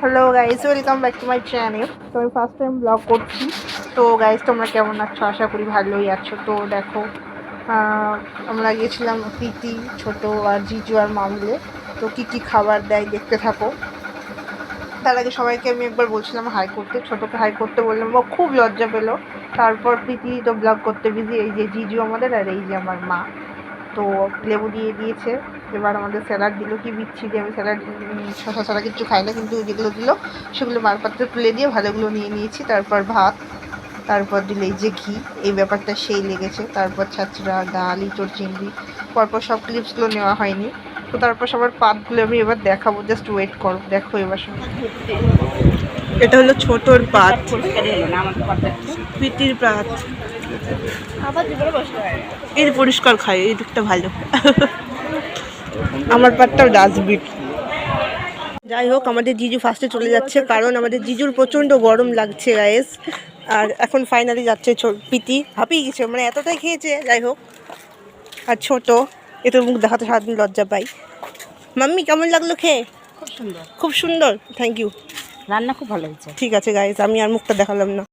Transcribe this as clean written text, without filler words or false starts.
Hello guys, welcome back to my channel. তো আমি first time blog করছি। তো গাইস, তোমরা কেমন আছো? আশা করি ভালোই আছো। তো দেখো, আমরা গিয়েছিলাম প্রীতি, ছোট আর জিজু আর মামলে। তো কী কী খাবার দেয় দেখতে থাকো। তার আগে সবাইকে আমি একবার বলছিলাম হাই করতে, ছোটোকে হাই করতে বললাম, ও খুব লজ্জা পেলো। তারপর প্রীতি তো ব্লগ করতে বিজি, এই যে জিজু আমাদের আর এই যে আমার মা। তো লেবু দিয়ে দিয়েছে। এবার আমাদের স্যালাড দিল, কি বিচ্ছিরি, আমি স্যালাড শশা ছাড়া কিছু খাই না, কিন্তু যেগুলো দিল সেগুলো মারপাত্রে তুলে দিয়ে ভালোগুলো নিয়ে নিয়েছি। তারপর ভাত, তারপর দিল এই যে ঘি, এই ব্যাপারটা সেই লেগেছে। তারপর ছাচড়া, ডাল, ইঁচড় চিংড়ি, পরপর সব ক্লিপসগুলো নেওয়া হয়নি। তো তারপর সবার পাতগুলো আমি এবার দেখাবো, জাস্ট ওয়েট করো, দেখো এবার সময়। এটা হলো ছোটোর পাত, প্রীতির পাত। এই পরিষ্কার খায়, এই দিকটা ভালো। আমার পাটটাও ডাস্টবিন। যাই হোক, আমাদের জিজু ফার্স্টে চলে যাচ্ছে, কারণ আমাদের জিজুর প্রচণ্ড গরম লাগছে গাইস। আর এখন ফাইনালি যাচ্ছে প্রীতি, হাঁপিয়ে গেছে, মানে এতটাই খেয়েছে। যাই হোক, আর ছোট, এত মুখ দেখাতে সারাদিন লজ্জা পাই। মাম্মি কেমন লাগলো খেয়ে? খুব সুন্দর, খুব সুন্দর, থ্যাংক ইউ। রান্না খুব ভালো হয়েছে। ঠিক আছে গাইস, আমি আর মুখটা দেখালাম না।